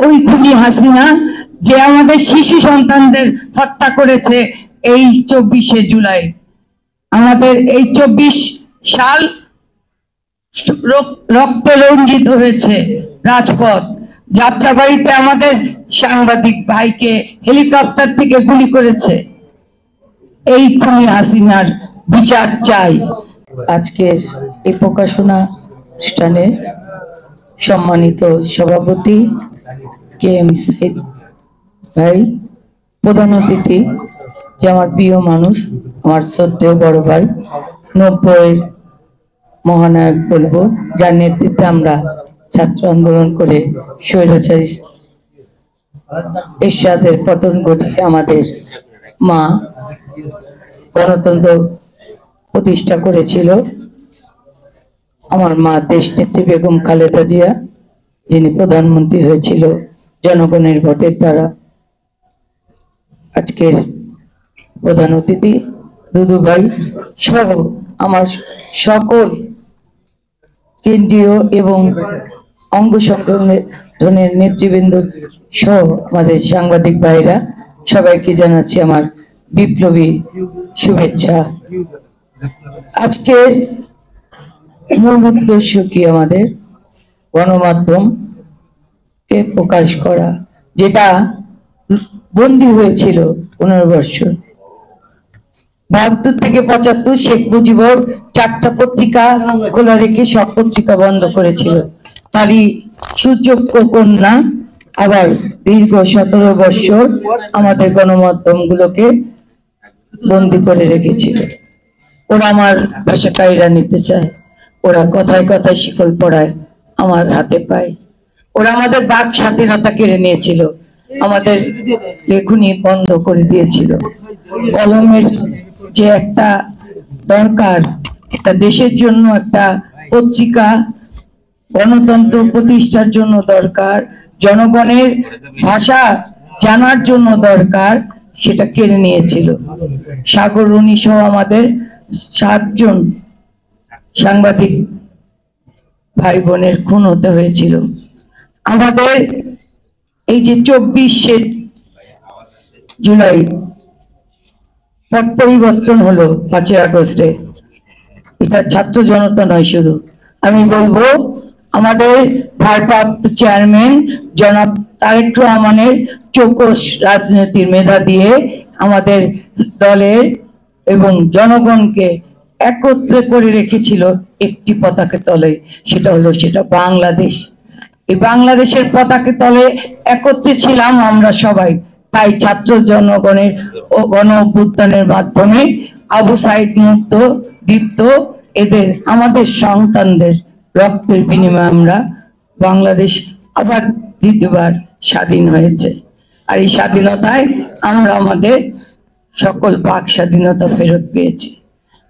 ওই খুনি হাসিনা যে আমাদের শিশু সন্তানদের হত্যা করেছে এই 24শে জুলাই। আমাদের এই 24 সাল রক্তে রঞ্জিত হয়েছে রাজপথ। যাত্রাবাড়িতে আমাদের সাংবাদিক ভাইকে হেলিকপ্টার থেকে গুলি করেছে। এই খুনি হাসিনার বিচার চাই। আজকের এই প্রকাশনা অনুষ্ঠানে সম্মানিত সভাপতি KM সাইদ ভাই, প্রধান অতিথি যে আমার প্রিয় মানুষ, আমার শ্রদ্ধেয় বড় ভাই, 90-এর মহানায়ক বলবো, যার নেতৃত্বে আমরা ছাত্র আন্দোলন করে স্বৈরাচারী এরশাদের পতন ঘটিয়ে আমাদের মা গণতন্ত্র প্রতিষ্ঠা করেছিল। আমার মা দেশনেত্রী বেগম খালেদা জিয়া, যিনি প্রধানমন্ত্রী হয়েছিল জনগণের ভোটের দ্বারা। আজকের প্রধান অতিথি দুদু ভাই সহ আমার সকল কেন্দ্রীয় এবং অঙ্গ সংগঠনের নেতৃবৃন্দ সহ আমাদের সাংবাদিক ভাইরা, সবাইকে জানাচ্ছি আমার বিপ্লবী শুভেচ্ছা। আজকের মূল উদ্দেশ্য কি? আমাদের গণমাধ্যমকে প্রকাশ করা, যেটা বন্দী হয়েছিল 15 বছর। 72 থেকে 75 শেখ মুজিবর 4টা পত্রিকা খোলা রেখে সব পত্রিকা বন্ধ করেছিল। তারই সুযোগ্য কন্যা আবার দীর্ঘ 17 বছর আমাদের গণমাধ্যমগুলোকে বন্দী করে রেখেছিল। ওরা আমার ভাষা কায়রা নিতে চায়, ওরা কথায় কথায় শিকল পড়ায় আমার হাতে পায়। ওরা আমাদের বাক স্বাধীনতা কেড়ে নিয়েছিল, আমাদের লেখনী বন্ধ করে দিয়েছিল। কলমের যে একটা দরকার, একটা দেশের জন্য একটা পত্রিকা গণতন্ত্র প্রতিষ্ঠার জন্য দরকার, জনগণের ভাষা জানার জন্য দরকার, সেটা কেড়ে নিয়েছিল। সাগর রুনি সহ আমাদের 7 জন সাংবাদিক ভাই বোনের খুন হতে হয়েছিল। আমাদের এই যে 24শে জুলাই পট পরিবর্তন হলো 5ই আগস্টে, এটা ছাত্র জনতা নয়, শুধু আমি বলবো আমাদের ভারপ্রাপ্ত চেয়ারম্যান জনাব তারেক রহমানের চৌকস রাজনীতির মেধা দিয়ে আমাদের দলের এবং জনগণকে একত্রে করে রেখেছিল একটি পতাকা তলে, সেটা বাংলাদেশ। এই বাংলাদেশের পতাকা তলে একত্রে ছিলাম আমরা সবাই। তাই ছাত্র জনগণের ও গণ অভ্যুত্থানের মাধ্যমে আবু সাইদ মুক্ত, দীপ্ত, এদের আমাদের সন্তানদের রক্তের বিনিময়ে আমরা বাংলাদেশ আবার দ্বিতীয়বার স্বাধীন হয়েছে। আর এই স্বাধীনতায় আমরা আমাদের সকল বাক স্বাধীনতা ফেরত পেয়েছি।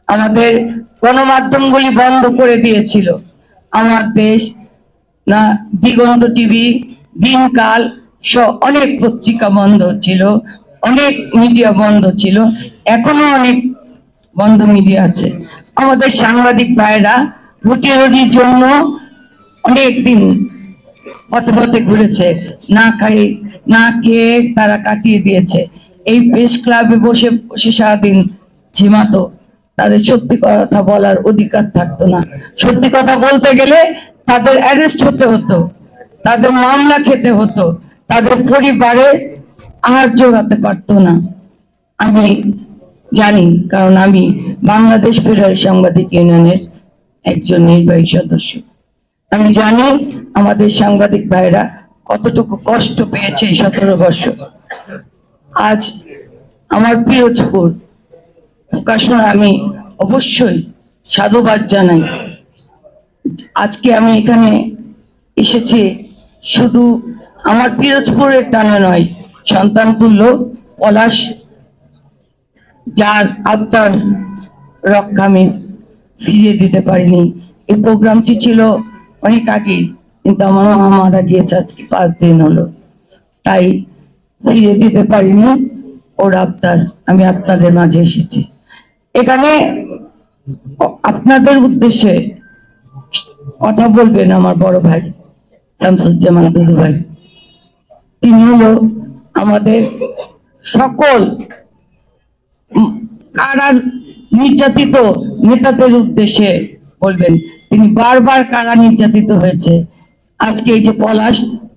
আমাদের গণমাধ্যমগুলি বন্ধ করে দিয়েছিল। আমার দেশ না দিগন্ত টিভি, দিনকাল সহ অনেক পত্রিকা বন্ধ ছিল, অনেক মিডিয়া বন্ধ ছিল, এখনো অনেক বন্ধ মিডিয়া আছে। আমাদের সাংবাদিক ভাইরা রুটি রুজির জন্য অনেক দিন পথে পথে ঘুরেছে, না খেয়ে তারা কাটিয়ে দিয়েছে। এই প্রেস ক্লাবে বসে বসে সারাদিন ঝিমাতো, তাদের সত্যি কথা বলার অধিকার থাকতো না। সত্যি কথা বলতে গেলে তাদের অ্যারেস্ট হতে হতো, তাদের মামলা খেতে হতো, তাদের পরিবারে আহার জোগাতে পারতো না। আমি জানি, কারণ আমি বাংলাদেশ ফেডারেল সাংবাদিক ইউনিয়নের একজন নির্বাহী সদস্য। আমি জানি আমাদের সাংবাদিক ভাইরা কতটুকু কষ্ট পেয়েছে এই 17 বছর। আজ আমার পিরোজপুর প্রকাশনা আমি অবশ্যই সাধুবাদ জানাই। আজকে আমি এখানে এসেছি শুধু আমার পিরোজপুরের টানা নয়, সন্তানতুল্য পলাশ, যার আত্মার রক্ষা আমি ফিরিয়ে দিতে পারিনি। এই প্রোগ্রামটি ছিল অনেক আগে, কিন্তু আমার মা মারা গিয়েছে আজকে 5 দিন হলো, তাই ফিরিয়ে দিতে পারিনি ওর আত্মার। আমি আপনাদের মাঝে এসেছি এখানে আপনাদের উদ্দেশ্যে কথা বলবেন আমার বড় ভাই শামসুজ্জামান দুদু ভাই। তিনি হলো আমাদের সকল কারা নির্যাতিত নেতাদের উদ্দেশ্যে বলবেন। তিনি বারবার কারা নির্যাতিত হয়েছে। আজকে এই যে পলাশ,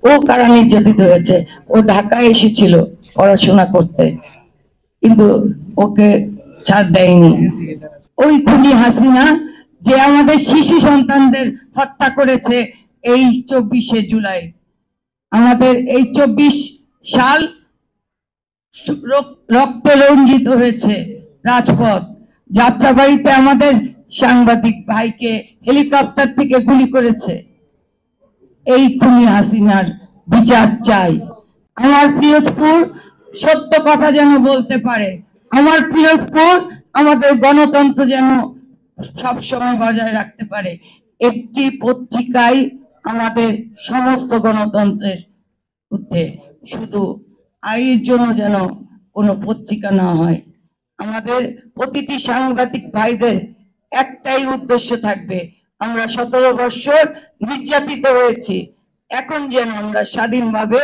ও কারা নির্যাতিত হয়েছে। ও ঢাকায় এসেছিল পড়াশোনা করতে, কিন্তু ওকে ছাড় দেয়নি ওই খুনি হাসিনা, যে আমাদের শিশু সন্তানদের হত্যা করেছে এই 24শে জুলাই। আমাদের এই 24 সাল রক্তে রঞ্জিত হয়েছে রাজপথ। যাত্রাবাড়িতে আমাদের সাংবাদিক ভাইকে হেলিকপ্টার থেকে গুলি করেছে। এই খুনি হাসিনার বিচার চাই। আমার পিরোজপুর সত্য কথা যেন বলতে পারে, আমার পিরোজপুর আমাদের গণতন্ত্র যেন সব সময় বজায় রাখতে পারে। একটি পত্রিকায় আমাদের সমস্ত গণতন্ত্রের ঊর্ধ্বে, শুধু আয়ের জন্য যেন কোনো পত্রিকা না হয়। আমাদের প্রতিটি সাংবাদিক ভাইদের একটাই উদ্দেশ্য থাকবে, আমরা 17 বছর নির্যাতিত হয়েছি, এখন যেন আমরা স্বাধীনভাবে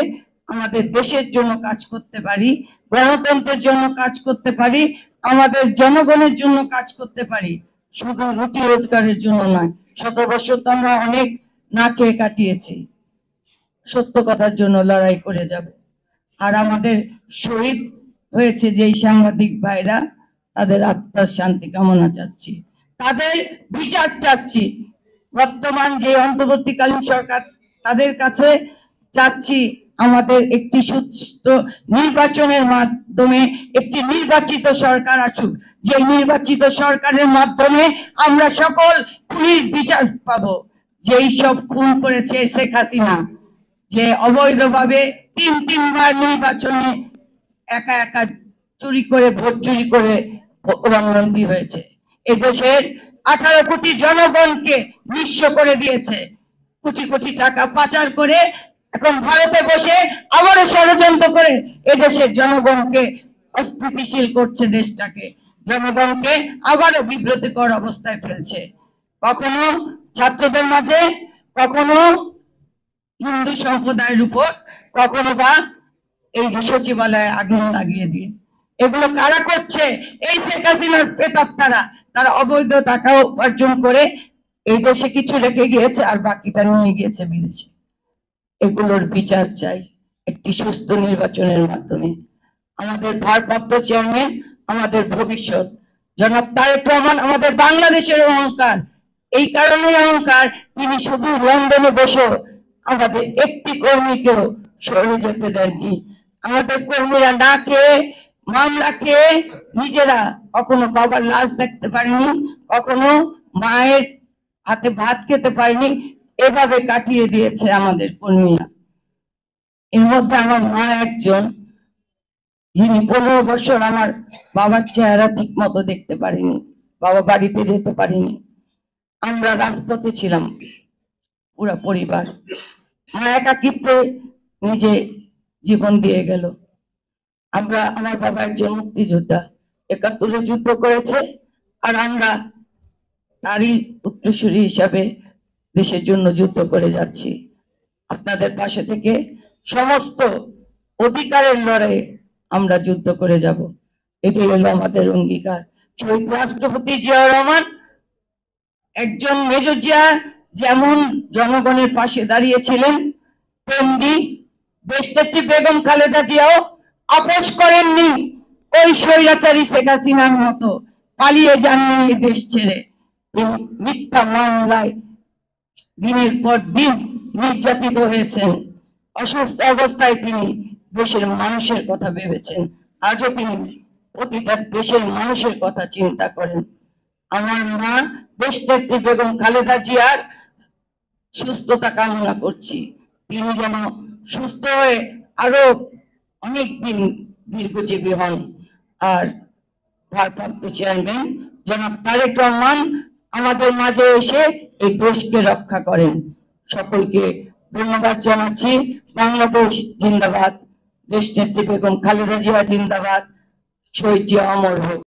আমাদের দেশের জন্য কাজ করতে পারি, গণতন্ত্রের জন্য কাজ করতে পারি, আমাদের জনগণের জন্য কাজ করতে পারি, শুধু রুটি রোজগারের জন্য নয়। 17 বছর তো আমরা অনেক না খেয়ে কাটিয়েছি, সত্য কথার জন্য লড়াই করে যাব। আর আমাদের শহীদ হয়েছে যেই সাংবাদিক ভাইরা, তাদের আত্মার শান্তি কামনা চাচ্ছি, তাদের বিচার চাচ্ছি। বর্তমান যে অন্তর্বর্তীকালীন সরকার, তাদের কাছে চাচ্ছি আমাদের একটি সুষ্ঠু নির্বাচনের মাধ্যমে একটি নির্বাচিত সরকার আসুক, যে নির্বাচিত সরকারের মাধ্যমে আমরা সকল খুনির বিচার পাবো। যেই সব খুন করেছে শেখ হাসিনা, যে অবৈধভাবে তিনবার নির্বাচনে একা একা চুরি করে, ভোট চুরি করে প্রধানমন্ত্রী হয়েছে, এদেশের 18 কোটি জনগণকে নিঃস্ব করে দিয়েছে, কোটি কোটি টাকা পাচার করে এখন ভারতে বসে আবারও ষড়যন্ত্র করে এদেশের জনগণকে অস্থিতিশীল করছে, দেশটাকে, জনগণকে আবারও বিব্রতকর অবস্থায় ফেলছে। কখনো ছাত্রদের মাঝে, কখনো হিন্দু সম্প্রদায়ের উপর, কখনো বা এই যে সচিবালয়ে আগুন লাগিয়ে দিয়ে। এগুলো কারা করছে? এই শেখ হাসিনার প্রেতাত্মারা। তারা অবৈধ টাকা উপার্জন করে এই দেশে কিছু রেখে গিয়েছে, আর বাকিটা নিয়ে গিয়েছে বিদেশে। এগুলোর বিচার চাই একটি সুস্থ নির্বাচনের মাধ্যমে। আমাদের ভারপ্রাপ্ত চেয়ারম্যান আমাদের ভবিষ্যৎ, জনাব তারেক রহমান আমাদের বাংলাদেশের অহংকার। এই কারণে অহংকার, তিনি শুধু লন্ডনে বসে আমাদের একটি কর্মীকেও সরে যেতে দেননি। আমাদের কর্মীরা না খেয়ে, মামলা খেয়ে, নিজেরা কখনো বাবার লাশ দেখতে পারেনি, কখনো মায়ের হাতে ভাত খেতে পারেনি, এভাবে কাটিয়ে দিয়েছে আমাদের কর্মীরা। এর মধ্যে আমার মা একজন, যিনি 15 বছর আমার বাবার চেহারা ঠিক মতো দেখতে পারিনি, বাবা বাড়িতে যেতে পারিনি। আমরা রাজপথে ছিলাম পুরো পরিবার। মা একাকিত্বে নিজে জীবন দিয়ে গেল। আমার বাবা একজন মুক্তিযোদ্ধা, 71-এ যুদ্ধ করেছে, আর আমরা তারই উত্তরসূরি হিসাবে দেশের জন্য যুদ্ধ করে যাচ্ছি। আপনাদের পাশে থেকে সমস্ত অধিকারের লড়াই আমরা যুদ্ধ করে যাব, এটাই হলো আমাদের অঙ্গীকার। শহীদ রাষ্ট্রপতি জিয়াউর রহমান একজন মেজর জিয়া যেমন জনগণের পাশে দাঁড়িয়েছিলেন, তেমনি দেশনেত্রী বেগম খালেদা জিয়াও আপোষ করেননি। ওই স্বৈরাচারী শেখ হাসিনার মতো পালিয়ে যাননি দেশ ছেড়ে। তিনি মিথ্যা মামলায় দিনের পর দিন নির্যাতিত হয়েছেন। অসুস্থ অবস্থায় তিনি দেশের মানুষের কথা ভেবেছেন, আজও তিনি প্রতিটা দেশের মানুষের কথা চিন্তা করেন। আমার মা দেশনেত্রী বেগম খালেদা জিয়ার সুস্থতা কামনা করছি, তিনি যেন সুস্থ হয়ে আরো অনেক দিন দীর্ঘজীবী হন। আর ভারপ্রাপ্ত চেয়ারম্যান জনাব তারেক রহমান আমাদের মাঝে এসে এই দেশকে রক্ষা করেন। সকলকে ধন্যবাদ জানাচ্ছি। বাংলাদেশ জিন্দাবাদ, দেশনেত্রী বেগম খালেদা জিয়া জিন্দাবাদ, শহীদ জিয়া অমর হোক।